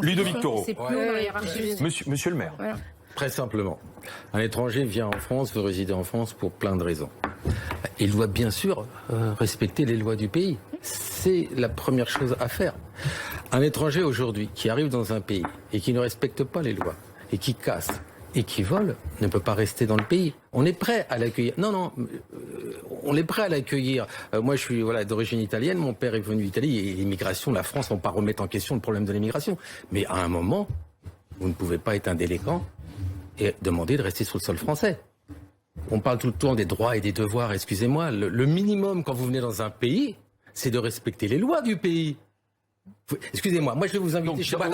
Ludovic Toro. C'est plus haut dans la hiérarchie. Monsieur le maire. Voilà. Très simplement, un étranger vient en France, veut résider en France pour plein de raisons. Il doit bien sûr respecter les lois du pays. C'est la première chose à faire. Un étranger aujourd'hui qui arrive dans un pays et qui ne respecte pas les lois et qui casse et qui vole ne peut pas rester dans le pays. On est prêt à l'accueillir. Non, on est prêt à l'accueillir. Moi, je suis d'origine italienne. Mon père est venu d'Italie et l'immigration, la France, on ne va pas remettre en question le problème de l'immigration. Mais à un moment, vous ne pouvez pas être un délinquant et demander de rester sur le sol français. On parle tout le temps des droits et des devoirs, excusez-moi. Le minimum quand vous venez dans un pays, c'est de respecter les lois du pays. Excusez-moi, moi je vais vous inviter chez moi.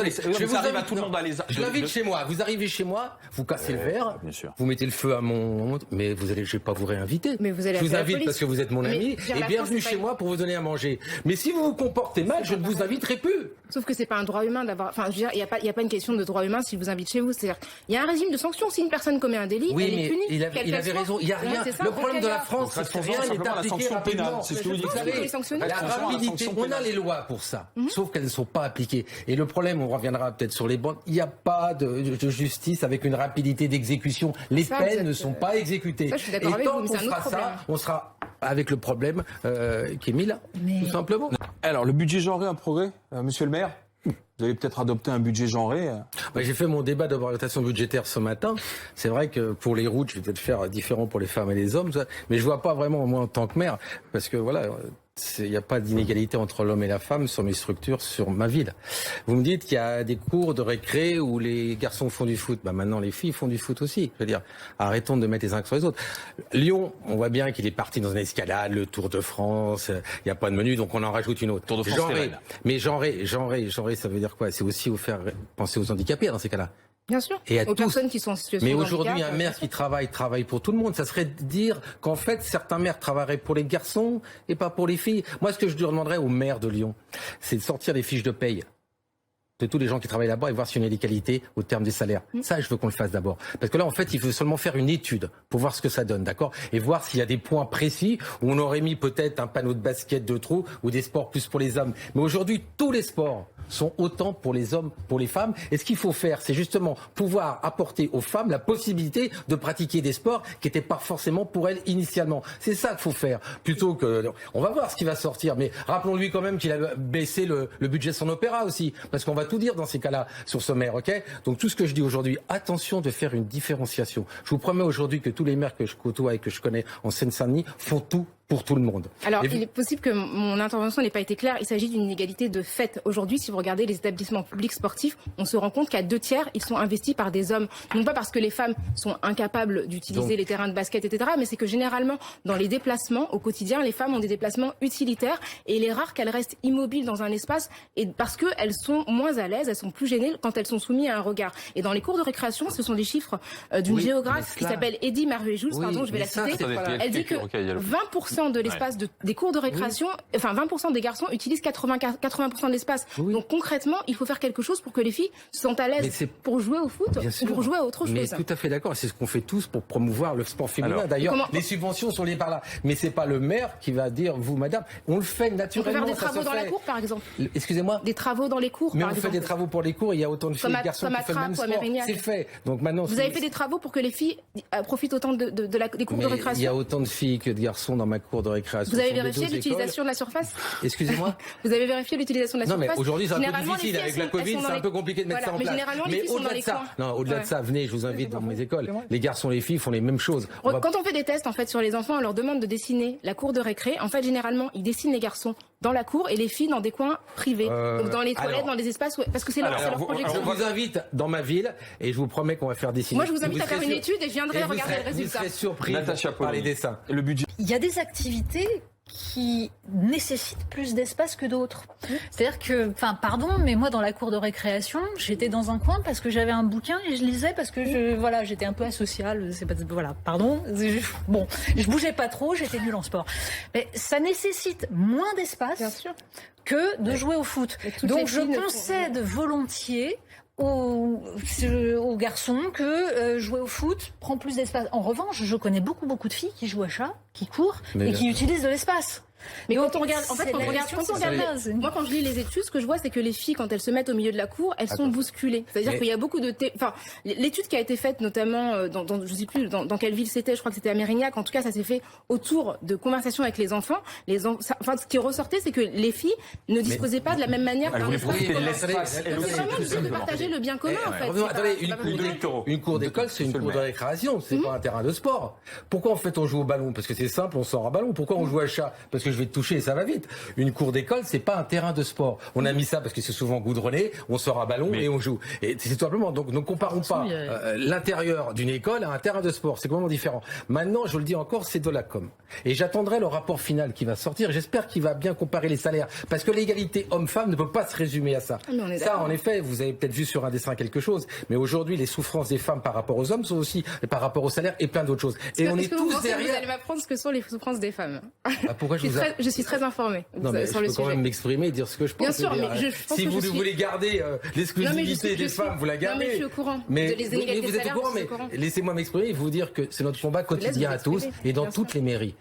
Je l'invite chez moi. Vous arrivez chez moi, vous cassez le verre, vous mettez le feu à mon... Mais je ne vais pas vous réinviter. Mais vous allez je vous invite parce que vous êtes mon ami et bienvenue chez moi pour vous donner à manger. Mais si vous vous comportez mal, je ne vous inviterai plus. Sauf que c'est pas un droit humain d'avoir... Enfin, je veux dire, il n'y a pas une question de droit humain si je vous invite chez vous. C'est-à-dire, il y a un régime de sanctions. Si une personne commet un délit, elle est punie. Il avait raison. Il n'y a rien. Le problème de la France, c'est que rien n'est appliqué rapidement. C'est ce que vous dites. La rapidité, on a les lois pour ça. Sauf qu'elles ne sont pas appliquées. Et le problème, on reviendra peut-être sur les banques, il n'y a pas de justice avec une rapidité d'exécution. Les peines ne sont pas exécutées. Ça, je suis d'accord avec vous, mais c'est un autre problème. On sera avec le problème qui est mis là, tout simplement. Alors, le budget genré, un progrès, monsieur le maire? Vous allez peut-être adopter un budget genré. J'ai fait mon débat d'orientation budgétaire ce matin. C'est vrai que pour les routes, je vais peut-être faire différent pour les femmes et les hommes, mais je vois pas vraiment, moi, en tant que maire, parce que voilà, il n'y a pas d'inégalité entre l'homme et la femme sur mes structures, sur ma ville. Vous me dites qu'il y a des cours de récré où les garçons font du foot. Maintenant, les filles font du foot aussi. Je veux dire, arrêtons de mettre les uns sur les autres. Lyon, on voit bien qu'il est parti dans une escalade, le Tour de France. Il n'y a pas de menu, donc on en rajoute une autre. Tour de France. Mais genré, ça veut dire quoi? C'est aussi vous faire penser aux handicapés dans ces cas-là. Bien sûr, et aux personnes qui sont en situation de handicap. Mais aujourd'hui, un maire qui travaille pour tout le monde. Ça serait dire qu'en fait, certains maires travailleraient pour les garçons et pas pour les filles. Moi, ce que je demanderais au maire de Lyon, c'est de sortir les fiches de paye de tous les gens qui travaillent là-bas et voir s'il y a une égalité au terme des salaires. Ça, je veux qu'on le fasse d'abord. Parce que là, en fait, il faut seulement faire une étude pour voir ce que ça donne, d'accord? Et voir s'il y a des points précis où on aurait mis peut-être un panneau de basket de trop ou des sports plus pour les hommes. Mais aujourd'hui, tous les sports sont autant pour les hommes, pour les femmes. Et ce qu'il faut faire, c'est justement pouvoir apporter aux femmes la possibilité de pratiquer des sports qui n'étaient pas forcément pour elles initialement. C'est ça qu'il faut faire. Plutôt que... On va voir ce qui va sortir. Mais rappelons-lui quand même qu'il a baissé le budget de son opéra aussi. Parce qu'on va tout dire dans ces cas-là sur ce maire, ok? Donc tout ce que je dis aujourd'hui, attention de faire une différenciation. Je vous promets aujourd'hui que tous les maires que je côtoie et que je connais en Seine-Saint-Denis font tout pour tout le monde. Alors, il est possible que mon intervention n'ait pas été claire. Il s'agit d'une inégalité de fait. Aujourd'hui, si vous regardez les établissements publics sportifs, on se rend compte qu'à 2/3, ils sont investis par des hommes. Non pas parce que les femmes sont incapables d'utiliser les terrains de basket, etc., mais c'est que généralement, dans les déplacements au quotidien, les femmes ont des déplacements utilitaires et il est rare qu'elles restent immobiles dans un espace et parce qu'elles sont moins à l'aise, elles sont plus gênées quand elles sont soumises à un regard. Et dans les cours de récréation, ce sont des chiffres d'une géographe qui s'appelle Eddie Marie-Jules, je vais la citer. Elle dit que 20% de l'espace des cours de récréation, enfin 20% des garçons utilisent 80% de l'espace. Donc concrètement, il faut faire quelque chose pour que les filles se sentent à l'aise pour jouer au foot ou pour jouer à autre chose. Mais tout à fait d'accord, c'est ce qu'on fait tous pour promouvoir le sport féminin. D'ailleurs, les subventions sont liées par là. Mais c'est pas le maire qui va dire, vous madame, on le fait naturellement. On peut faire des travaux dans la cour par exemple. Excusez-moi. Des travaux dans les cours par exemple. Mais on fait des travaux pour les cours, il y a autant de filles et de garçons qui font le même sport. C'est fait. Donc maintenant, vous avez fait des travaux pour que les filles profitent autant des cours de récréation. Il y a autant de filles que de garçons dans ma cour de récréation. Vous avez vérifié l'utilisation de la surface? Excusez-moi. Vous avez vérifié l'utilisation de la surface? Non, mais aujourd'hui, c'est un peu difficile. Avec la Covid, c'est un peu compliqué de mettre ça en place. Mais au-delà de ça, au-delà de ça, venez, je vous invite dans mes écoles. Les garçons et les filles font les mêmes choses. Quand on fait des tests, en fait, sur les enfants, on leur demande de dessiner la cour de récré. En fait, généralement, ils dessinent les garçons dans la cour et les filles dans des coins privés. Donc dans les toilettes, dans des espaces parce que c'est leur projection. Je vous invite dans ma ville et je vous promets qu'on va faire dessiner. Moi, je vous invite à faire une étude et je viendrai regarder le résultat. Vous serez surpris par les dessins. Le budget. Il y a des activités qui nécessitent plus d'espace que d'autres. C'est-à-dire que, pardon, mais moi dans la cour de récréation, j'étais dans un coin parce que j'avais un bouquin et je lisais parce que j'étais un peu asociale. Je bougeais pas trop, j'étais nulle en sport. Mais ça nécessite moins d'espace que de jouer au foot. Donc je concède volontiers aux garçons que jouer au foot prend plus d'espace. En revanche, je connais beaucoup de filles qui jouent à chat, qui courent et qui utilisent de l'espace. Mais Donc, quand on regarde, en fait, c'est quand on la regarde, question, quand on regarde moi, quand je lis les études, ce que je vois, c'est que les filles, quand elles se mettent au milieu de la cour, elles sont bousculées. C'est-à-dire qu'il y a beaucoup de, enfin, l'étude qui a été faite, notamment dans je sais plus dans quelle ville c'était, je crois que c'était à Mérignac. En tout cas, ça s'est fait autour de conversations avec les enfants. Enfin, ce qui ressortait, c'est que les filles ne disposaient pas de la même manière. Elles voulaient profiter de C'est l'espace. vraiment l'idée de partager le bien commun, en fait. Attendez, une cour d'école, c'est une cour de récréation, c'est pas un terrain de sport. Pourquoi en fait on joue au ballon? Parce que c'est simple, on sort à ballon. Pourquoi on joue à chat? Parce que je vais te toucher et ça va vite. Une cour d'école, c'est pas un terrain de sport. On a mis ça parce que c'est souvent goudronné, on sort à ballon et on joue. Et c'est tout simplement. Donc ne comparons pas l'intérieur d'une école à un terrain de sport. C'est complètement différent. Maintenant, je le dis encore, c'est de la com. Et j'attendrai le rapport final qui va sortir. J'espère qu'il va bien comparer les salaires. Parce que l'égalité homme-femme ne peut pas se résumer à ça. Ça, en effet, vous avez peut-être vu sur un dessin quelque chose. Mais aujourd'hui, les souffrances des femmes par rapport aux hommes sont aussi par rapport au salaire et plein d'autres choses. Et on est tous derrière. Vous allez m'apprendre ce que sont les souffrances des femmes. Pourquoi je suis très informée non, mais sur le je peux sujet. quand même m'exprimer et dire ce que je pense. Bien sûr, mais je pense si que vous voulez garder l'exclusivité des femmes, vous la gardez. Non, mais je suis au courant. Mais les inégalités vous êtes au courant, mais laissez-moi m'exprimer et vous dire que c'est notre combat quotidien à tous et dans toutes les mairies.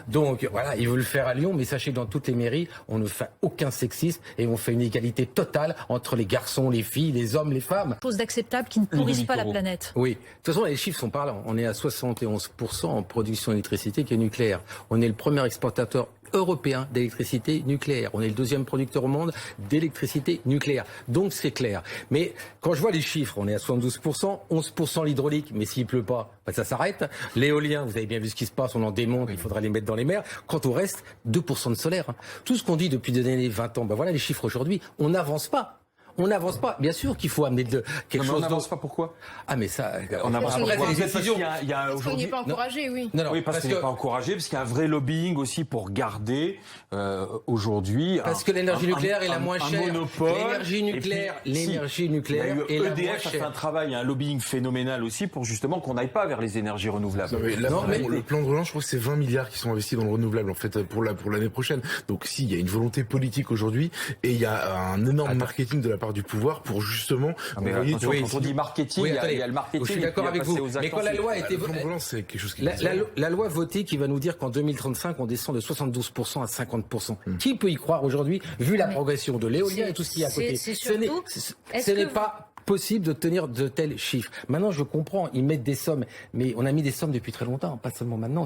Donc voilà, ils veulent le faire à Lyon, mais sachez que dans toutes les mairies, on ne fait aucun sexisme et on fait une égalité totale entre les garçons, les filles, les hommes, les femmes. Chose d'acceptable qui ne pourrisse pas la planète. Oui. De toute façon, les chiffres sont parlants. On est à 71% en production d'électricité qui est nucléaire. On est le premier exportateur européen d'électricité nucléaire. On est le deuxième producteur au monde d'électricité nucléaire. Donc c'est clair. Mais quand je vois les chiffres, on est à 72%, 11% l'hydraulique, mais s'il pleut pas, ça s'arrête. L'éolien, vous avez bien vu ce qui se passe, on en démonte, il faudra les mettre dans les mers. Quant au reste, 2% de solaire. Tout ce qu'on dit depuis des années 20 ans, voilà les chiffres aujourd'hui, on n'avance pas. On n'avance pas. Bien sûr qu'il faut amener quelque chose. On n'avance pas, pourquoi? Ah, mais ça, on n'avance pas. Il y a aujourd'hui. Parce qu'on n'est pas encouragé, oui. Oui, parce qu'on n'est pas encouragé, parce qu'il y a un vrai lobbying aussi pour garder aujourd'hui. Parce que l'énergie nucléaire est la moins chère. L'énergie nucléaire est la moins EDF a fait un travail, un lobbying phénoménal aussi pour justement qu'on n'aille pas vers les énergies renouvelables. Le plan de relance, je crois que c'est 20 milliards qui sont investis dans le renouvelable en fait pour l'année prochaine. Donc si, il y a une volonté politique aujourd'hui et il y a un énorme marketing de la part du pouvoir pour justement envoyer quand on dit marketing, il y a le marketing. Je suis d'accord avec vous. Mais quand la loi a été votée, c'est quelque chose qui la loi votée qui va nous dire qu'en 2035 on descend de 72% à 50%. Qui peut y croire aujourd'hui vu la progression de l'éolien et tout ce qu'il y a à côté? Ce n'est pas possible de tenir de tels chiffres. Maintenant, je comprends, ils mettent des sommes, mais on a mis des sommes depuis très longtemps, pas seulement maintenant.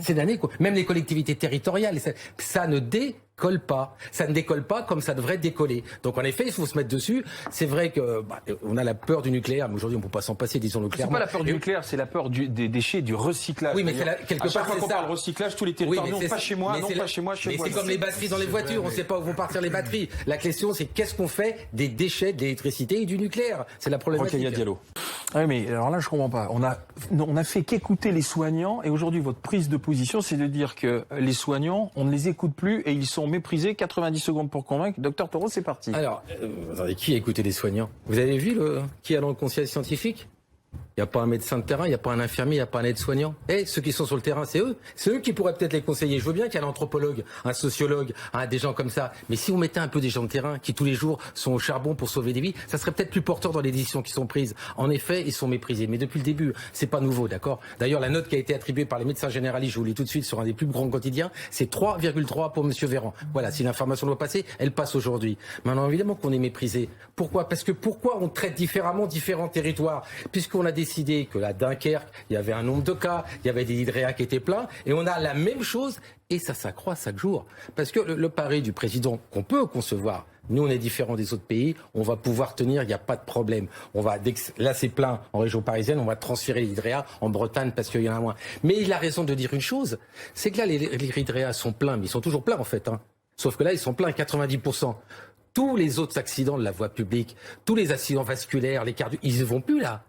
C'est d'années, même les collectivités territoriales, ça ne décolle pas. Ça ne décolle pas comme ça devrait décoller. Donc en effet, il faut se mettre dessus. C'est vrai que on a la peur du nucléaire, mais aujourd'hui on ne peut pas s'en passer, disons-le clairement. C'est pas la peur du nucléaire, c'est la peur des déchets, du recyclage. Oui, mais quelque part c'est ça. Le recyclage, tous les territoires, non pas chez moi, non pas chez moi, chez moi. Mais c'est comme les batteries dans les voitures, on ne sait pas où vont partir les batteries. La question, c'est qu'est-ce qu'on fait des déchets de l'électricité et du nucléaire? C'est la problématique. Rokhaya Diallo. Oui, mais alors là, je comprends pas. On a fait qu'écouter les soignants, et aujourd'hui, votre prise de position, c'est de dire que les soignants, on ne les écoute plus et ils sont méprisés. 90 secondes pour convaincre. Docteur Taureau, c'est parti. Alors, attendez, qui a écouté les soignants? Vous avez vu qui a dans le conseil scientifique? Il n'y a pas un médecin de terrain, il n'y a pas un infirmier, il n'y a pas un aide-soignant. Ceux qui sont sur le terrain, c'est eux. C'est eux qui pourraient peut-être les conseiller. Je veux bien qu'il y ait un anthropologue, un sociologue, des gens comme ça. Mais si vous mettez un peu des gens de terrain qui tous les jours sont au charbon pour sauver des vies, ça serait peut-être plus porteur dans les décisions qui sont prises. En effet, ils sont méprisés. Mais depuis le début, c'est pas nouveau, d'accord? D'ailleurs, la note qui a été attribuée par les médecins généralistes, je vous lis tout de suite sur un des plus grands quotidiens, c'est 3,3 pour Monsieur Véran. Voilà, si l'information doit passer, elle passe aujourd'hui. Maintenant, évidemment qu'on est méprisé. Pourquoi? Parce que pourquoi on traite différemment différents territoires? Puisqu'on a décidé que la Dunkerque, il y avait un nombre de cas, il y avait des hydréas qui étaient pleins, et on a la même chose, et ça s'accroît chaque jour. Parce que le pari du président, qu'on peut concevoir, nous on est différents des autres pays, on va pouvoir tenir, il n'y a pas de problème. Là c'est plein en région parisienne, on va transférer les hydréas en Bretagne parce qu'il y en a moins. Mais il a raison de dire une chose, c'est que là les hydréas sont pleins, mais ils sont toujours pleins en fait. Sauf que là ils sont pleins à 90%. Tous les autres accidents de la voie publique, tous les accidents vasculaires, les cardio, ils ne vont plus là.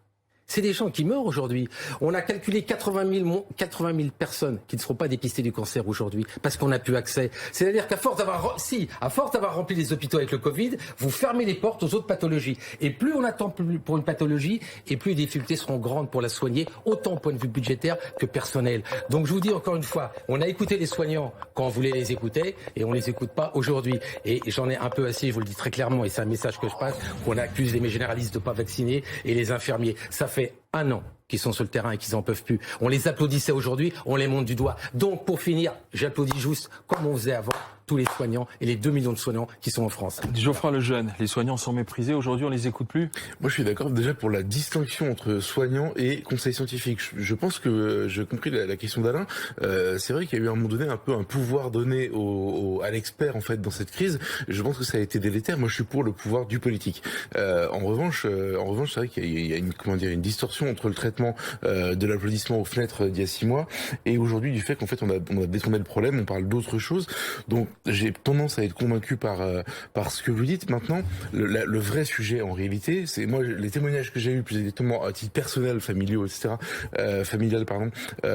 C'est des gens qui meurent aujourd'hui. On a calculé 80 000 personnes qui ne seront pas dépistées du cancer aujourd'hui parce qu'on n'a plus accès. C'est-à-dire qu'à force d'avoir rempli les hôpitaux avec le Covid, vous fermez les portes aux autres pathologies. Et plus on attend pour une pathologie, et plus les difficultés seront grandes pour la soigner, autant au point de vue budgétaire que personnel. Donc je vous dis encore une fois, on a écouté les soignants quand on voulait les écouter et on les écoute pas aujourd'hui. Et j'en ai un peu assez, je vous le dis très clairement, et c'est un message que je passe, qu'on accuse les généralistes de pas vacciner et les infirmiers. Ça fait fait 1 an qu'ils sont sur le terrain et qu'ils n'en peuvent plus. On les applaudissait aujourd'hui, on les monte du doigt. Donc, pour finir, j'applaudis juste, comme on faisait avant, tous les soignants et les 2 millions de soignants qui sont en France. Geoffroy Lejeune, les soignants sont méprisés. Aujourd'hui, on les écoute plus. Moi, je suis d'accord déjà pour la distinction entre soignants et conseil scientifique. Je pense que j'ai compris la question d'Alain. C'est vrai qu'il y a eu à un moment donné un peu un pouvoir donné à l'expert en fait dans cette crise. Je pense que ça a été délétère. Moi, je suis pour le pouvoir du politique. En revanche, c'est vrai qu'il y a une distorsion entre le traitement de l'applaudissement aux fenêtres d'il y a 6 mois et aujourd'hui du fait qu'en fait on a détourné le problème. On parle d'autre chose. Donc j'ai tendance à être convaincu par ce que vous dites. Maintenant, le vrai sujet en réalité, c'est moi les témoignages que j'ai eus plus exactement à titre personnel, familial,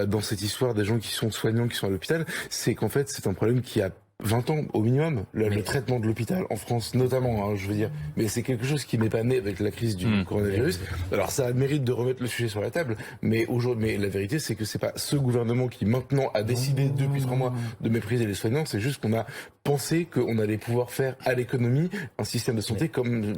dans cette histoire des gens qui sont soignants, qui sont à l'hôpital, c'est qu'en fait c'est un problème qui a 20 ans au minimum, le traitement de l'hôpital en France notamment, hein, je veux dire, mais c'est quelque chose qui n'est pas né avec la crise du coronavirus. Alors ça a le mérite de remettre le sujet sur la table, mais aujourd'hui, mais la vérité c'est que c'est pas ce gouvernement qui maintenant a décidé depuis 3 mois de mépriser les soignants, c'est juste qu'on a pensé qu'on allait pouvoir faire à l'économie un système de santé comme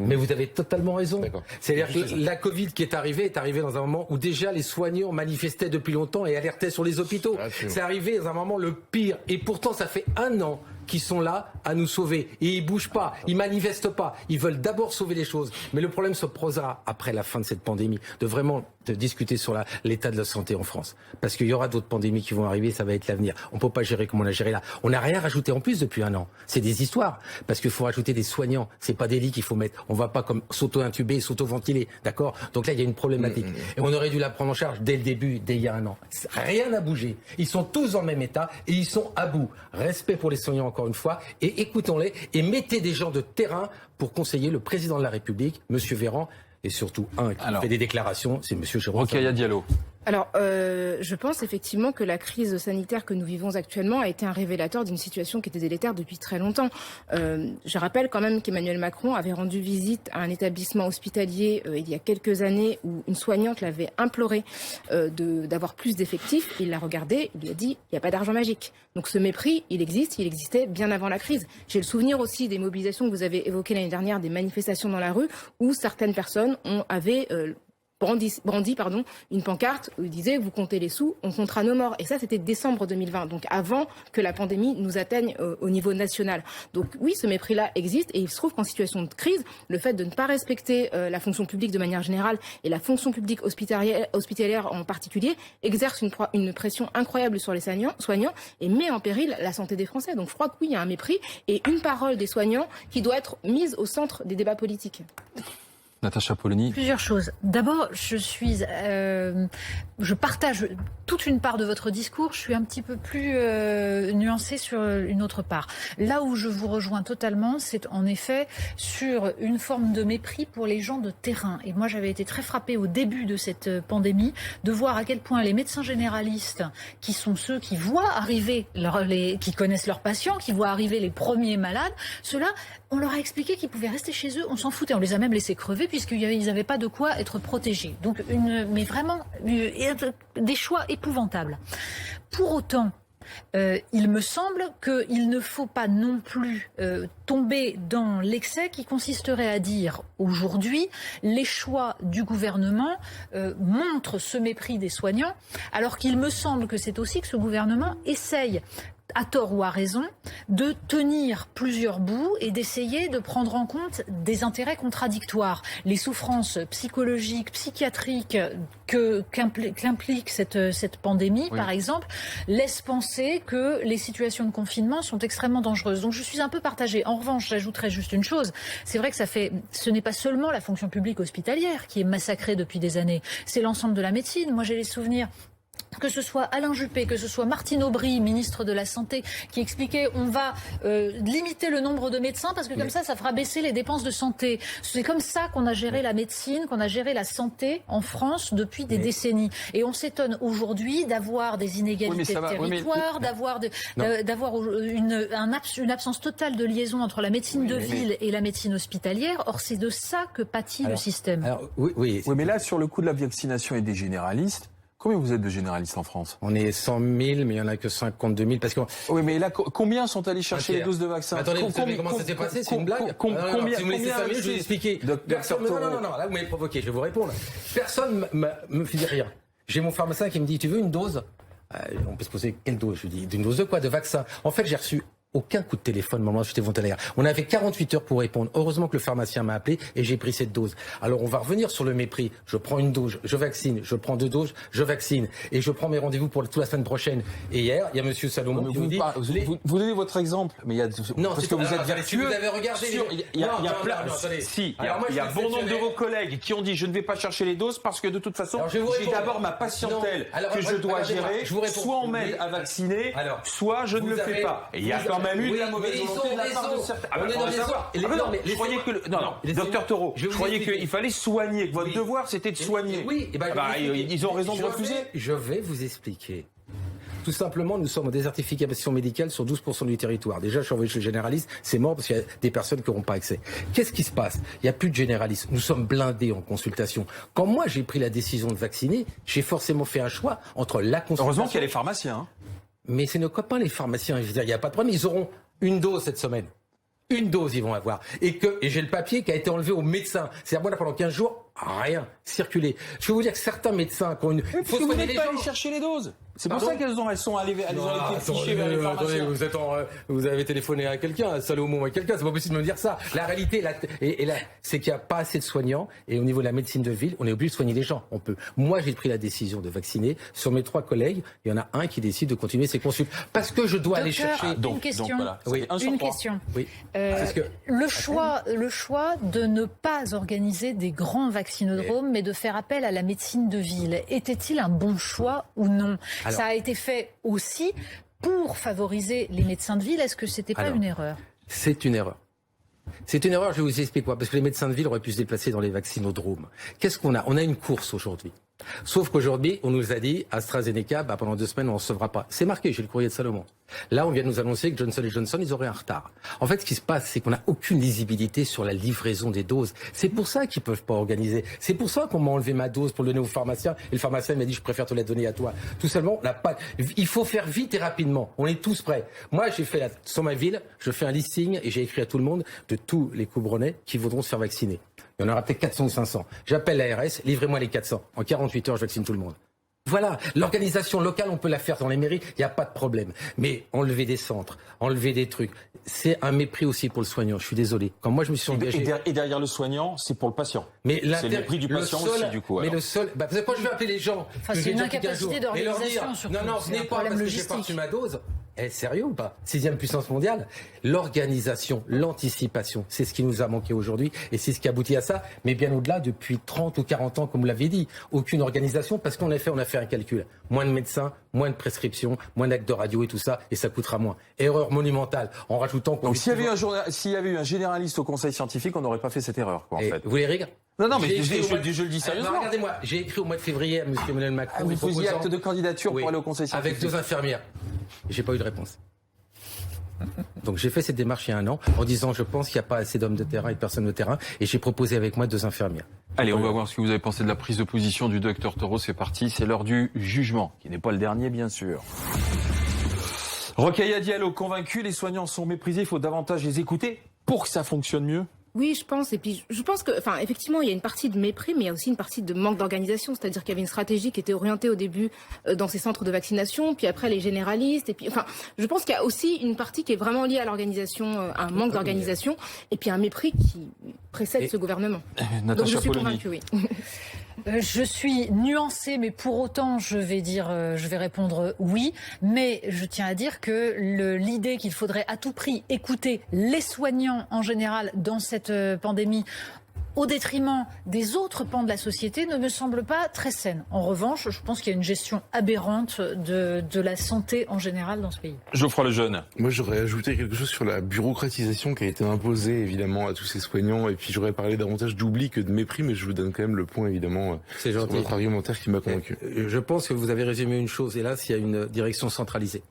Mais vous avez totalement raison. D'accord. C'est-à-dire que la Covid qui est arrivée dans un moment où déjà les soignants manifestaient depuis longtemps et alertaient sur les hôpitaux. C'est arrivé dans un moment le pire et pourtant ça fait 1 an qui sont là à nous sauver. Et ils bougent pas, ils manifestent pas. Ils veulent d'abord sauver les choses. Mais le problème se posera après la fin de cette pandémie, de discuter sur l'état de la santé en France. Parce qu'il y aura d'autres pandémies qui vont arriver, ça va être l'avenir. On peut pas gérer comme on a géré là. On n'a rien rajouté en plus depuis 1 an. C'est des histoires. Parce qu'il faut rajouter des soignants. C'est pas des lits qu'il faut mettre. On va pas comme s'auto-intuber, s'auto-ventiler. D'accord? Donc là, il y a une problématique. Et on aurait dû la prendre en charge dès le début, dès il y a 1 an. Rien n'a bougé. Ils sont tous dans le même état et ils sont à bout. Respect pour les soignants encore une fois, et écoutons-les et mettez des gens de terrain pour conseiller le président de la République, M. Véran, et surtout qui fait des déclarations, c'est M. Jérôme. Rokhaya Diallo. Alors, je pense effectivement que la crise sanitaire que nous vivons actuellement a été un révélateur d'une situation qui était délétère depuis très longtemps. Je rappelle quand même qu'Emmanuel Macron avait rendu visite à un établissement hospitalier il y a quelques années où une soignante l'avait imploré d'avoir plus d'effectifs. Il l'a regardé, il lui a dit « il n'y a pas d'argent magique ». Donc ce mépris, il existait bien avant la crise. J'ai le souvenir aussi des mobilisations que vous avez évoquées l'année dernière, des manifestations dans la rue où certaines personnes avaient brandi une pancarte où il disait « vous comptez les sous, on comptera nos morts ». Et ça, c'était décembre 2020, donc avant que la pandémie nous atteigne au niveau national. Donc oui, ce mépris-là existe et il se trouve qu'en situation de crise, le fait de ne pas respecter la fonction publique de manière générale et la fonction publique hospitalière en particulier exerce une pression incroyable sur les soignants et met en péril la santé des Français. Donc je crois que oui, il y a un mépris et une parole des soignants qui doit être mise au centre des débats politiques. Natacha Polony. Plusieurs choses. D'abord, je partage toute une part de votre discours. Je suis un petit peu plus nuancée sur une autre part. Là où je vous rejoins totalement, c'est en effet sur une forme de mépris pour les gens de terrain. Et moi, j'avais été très frappée au début de cette pandémie de voir à quel point les médecins généralistes, qui sont ceux qui voient arriver qui connaissent leurs patients, qui voient arriver les premiers malades, ceux-là, on leur a expliqué qu'ils pouvaient rester chez eux, on s'en foutait, on les a même laissés crever puisqu'ils n'avaient pas de quoi être protégés. Donc, mais vraiment, des choix épouvantables. Pour autant, il me semble qu'il ne faut pas non plus tomber dans l'excès qui consisterait à dire aujourd'hui les choix du gouvernement montrent ce mépris des soignants, alors qu'il me semble que c'est aussi que ce gouvernement essaye, à tort ou à raison, de tenir plusieurs bouts et d'essayer de prendre en compte des intérêts contradictoires. Les souffrances psychologiques, psychiatriques qu'implique cette pandémie, par exemple, laissent penser que les situations de confinement sont extrêmement dangereuses. Donc je suis un peu partagée. En revanche, j'ajouterais juste une chose. C'est vrai que ce n'est pas seulement la fonction publique hospitalière qui est massacrée depuis des années. C'est l'ensemble de la médecine. Moi, j'ai les souvenirs que ce soit Alain Juppé, que ce soit Martine Aubry, ministre de la Santé, qui expliquait on va limiter le nombre de médecins parce que comme ça fera baisser les dépenses de santé. C'est comme ça qu'on a géré la médecine, qu'on a géré la santé en France depuis des décennies. Et on s'étonne aujourd'hui d'avoir des inégalités de territoire, d'avoir une absence totale de liaison entre la médecine de ville et la médecine hospitalière. Or, c'est de ça que pâtit le système. Oui, mais là, sur le coup de la vaccination et des généralistes, Combien vous êtes de généralistes en France? On est 100 000, mais il n'y en a que 52 000 parce que... Oui, mais là, combien sont allés chercher les doses de vaccin? Attendez, vous savez comment ça s'est passé? C'est une blague? Combien? Si vous me laissez 5 minutes, je vais vous expliquer. Non, là vous m'avez provoqué, je vais vous répondre. Personne me fait dire rien. J'ai mon pharmacien qui me dit, tu veux une dose? On peut se poser quelle dose? Je lui dis, une dose de quoi? De vaccin. En fait, j'ai reçu aucun coup de téléphone au moment où j'étais volontaire. On avait 48 heures pour répondre. Heureusement que le pharmacien m'a appelé et j'ai pris cette dose. Alors on va revenir sur le mépris. Je prends une dose, je vaccine. Je prends 2 doses, je vaccine. Et je prends mes rendez-vous pour toute la semaine prochaine. Et hier, il y a monsieur Salomon qui vous dit... Vous donnez votre exemple, mais il y a... Non, parce que vous êtes vertueux. Vous avez regardé... Il y a bon nombre de vos collègues qui ont dit je ne vais pas chercher les doses parce que de toute façon, j'ai d'abord ma patientèle que je dois gérer. Soit on m'aide à vacciner, soit je ne le fais pas. Et il y a quand même eu de la mauvaise volonté de la part de certains. Je croyais que... Non, docteur Taureau, je croyais qu'il fallait soigner, que votre devoir c'était de soigner. Oui, ils ont raison de refuser. Je vais vous expliquer. Tout simplement, nous sommes en désertification médicale sur 12% du territoire. Déjà, je suis envoyé chez le généraliste, c'est mort parce qu'il y a des personnes qui n'auront pas accès. Qu'est-ce qui se passe? Il n'y a plus de généralistes. Nous sommes blindés en consultation. Quand moi, j'ai pris la décision de vacciner, j'ai forcément fait un choix entre la consultation... Heureusement qu'il y a les pharmaciens. Hein. Mais c'est nos copains, les pharmaciens. Je veux dire, il n'y a pas de problème. Ils auront une dose cette semaine. Une dose, ils vont avoir. Et j'ai le papier qui a été enlevé aux médecins. C'est-à-dire, moi, là, pendant 15 jours, rien, circuler. Je vais vous dire que certains médecins qui ont une... Il faut soigner les gens. Aller chercher les doses. C'est pour ça qu'elles sont allées fichées vers les pharmaciens. Vous avez téléphoné à quelqu'un, à Salomon, à quelqu'un, c'est pas possible de me dire ça. La réalité, c'est qu'il n'y a pas assez de soignants, et au niveau de la médecine de ville, on est obligé de soigner les gens. On peut. Moi, j'ai pris la décision de vacciner. Sur mes 3 collègues, il y en a un qui décide de continuer ses consultes. Parce que je dois aller chercher... Une question. Oui. Une question. Oui. Le choix de ne pas organiser des grands vaccinodromes, mais de faire appel à la médecine de ville, était-il un bon choix ou non? Ça a été fait aussi pour favoriser les médecins de ville. Est-ce que c'était pas une erreur? C'est une erreur. C'est une erreur, je vais vous expliquer quoi. Parce que les médecins de ville auraient pu se déplacer dans les vaccinodromes. Qu'est-ce qu'on a? On a une course aujourd'hui. Sauf qu'aujourd'hui, on nous a dit, AstraZeneca, pendant 2 semaines, on ne recevra pas. C'est marqué, j'ai le courrier de Salomon. Là, on vient de nous annoncer que Johnson & Johnson, ils auraient un retard. En fait, ce qui se passe, c'est qu'on n'a aucune lisibilité sur la livraison des doses. C'est pour ça qu'ils peuvent pas organiser. C'est pour ça qu'on m'a enlevé ma dose pour le donner au pharmacien. Et le pharmacien m'a dit, je préfère te la donner à toi. Tout seulement, il faut faire vite et rapidement. On est tous prêts. Moi, j'ai fait sur ma ville, je fais un listing et j'ai écrit à tout le monde de tous les Courbronnais qui voudront se faire vacciner. Il y en aura peut-être 400 ou 500. J'appelle l'ARS, livrez-moi les 400. En 48 heures, je vaccine tout le monde. Voilà, l'organisation locale, on peut la faire dans les mairies, il n'y a pas de problème. Mais enlever des centres, enlever des trucs, c'est un mépris aussi pour le soignant. Je suis désolé. Quand moi je me suis engagé... Et derrière le soignant, c'est pour le patient. Mais c'est le mépris du patient aussi, du coup. Mais le seul... Parce que quand je vais appeler les gens... c'est une incapacité d'organisation, surtout. Non, ce n'est pas parce que j'ai pas reçu ma dose... Sérieux ou pas? 6e puissance mondiale. L'organisation, l'anticipation, c'est ce qui nous a manqué aujourd'hui et c'est ce qui aboutit à ça. Mais bien au-delà, depuis 30 ou 40 ans, comme vous l'avez dit, aucune organisation parce qu'on a fait un calcul. Moins de médecins, moins de prescriptions, moins d'actes de radio et tout ça, et ça coûtera moins. Erreur monumentale, en rajoutant... Donc s'il y avait eu un généraliste au conseil scientifique, on n'aurait pas fait cette erreur, quoi, en fait. Vous voulez rire? Non, mais je le dis sérieusement. Regardez-moi, j'ai écrit au mois de février à M. Emmanuel Macron... Vous faisiez acte de candidature pour aller au conseil scientifique. Avec 2 infirmières. J'ai pas eu de réponse. Donc j'ai fait cette démarche il y a 1 an en disant je pense qu'il n'y a pas assez d'hommes de terrain et de personnes de terrain et j'ai proposé avec moi 2 infirmières. Allez, on va voir ce que vous avez pensé de la prise de position du docteur Taureau. C'est parti, c'est l'heure du jugement, qui n'est pas le dernier bien sûr. Rokhaya Diallo, convaincu, les soignants sont méprisés, il faut davantage les écouter pour que ça fonctionne mieux. Oui, je pense. Et puis, je pense que, effectivement, il y a une partie de mépris, mais il y a aussi une partie de manque d'organisation. C'est-à-dire qu'il y avait une stratégie qui était orientée au début dans ces centres de vaccination, puis après les généralistes. Et puis, je pense qu'il y a aussi une partie qui est vraiment liée à l'organisation, un manque d'organisation, et puis un mépris qui précède ce gouvernement. Donc, je suis convaincue, oui. Je suis nuancée, mais pour autant, je vais répondre oui. Mais je tiens à dire que l'idée qu'il faudrait à tout prix écouter les soignants en général dans cette pandémie, au détriment des autres pans de la société, ne me semble pas très saine. En revanche, je pense qu'il y a une gestion aberrante de la santé en général dans ce pays. Geoffroy Lejeune. Moi, j'aurais ajouté quelque chose sur la bureaucratisation qui a été imposée, évidemment, à tous ces soignants. Et puis, j'aurais parlé davantage d'oubli que de mépris, mais je vous donne quand même le point, évidemment, sur votre argumentaire qui m'a convaincu. Je pense que vous avez résumé une chose, hélas, il y a une direction centralisée.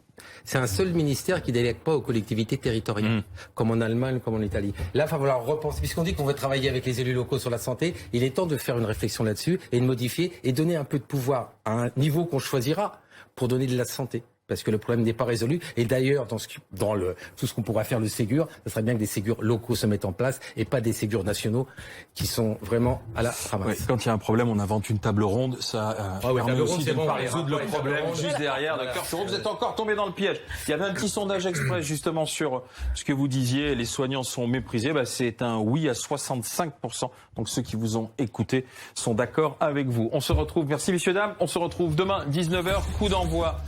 C'est un seul ministère qui ne délègue pas aux collectivités territoriales, comme en Allemagne, comme en Italie. Là, il va falloir repenser, puisqu'on dit qu'on veut travailler avec les élus locaux sur la santé, il est temps de faire une réflexion là-dessus et de modifier et donner un peu de pouvoir à un niveau qu'on choisira pour donner de la santé. Parce que le problème n'est pas résolu. Et d'ailleurs, tout ce qu'on pourra faire le Ségur, ce serait bien que des Ségurs locaux se mettent en place et pas des Ségurs nationaux qui sont vraiment à la ramasse. Ouais, quand il y a un problème, on invente une table ronde. Ça permet aussi de ne pas résoudre le problème juste derrière. Docteur Thureau, vous êtes encore tombé dans le piège. Il y avait un petit sondage express justement sur ce que vous disiez. Les soignants sont méprisés. C'est un oui à 65%. Donc ceux qui vous ont écouté sont d'accord avec vous. On se retrouve. Merci messieurs, dames. On se retrouve demain, 19h, coup d'envoi.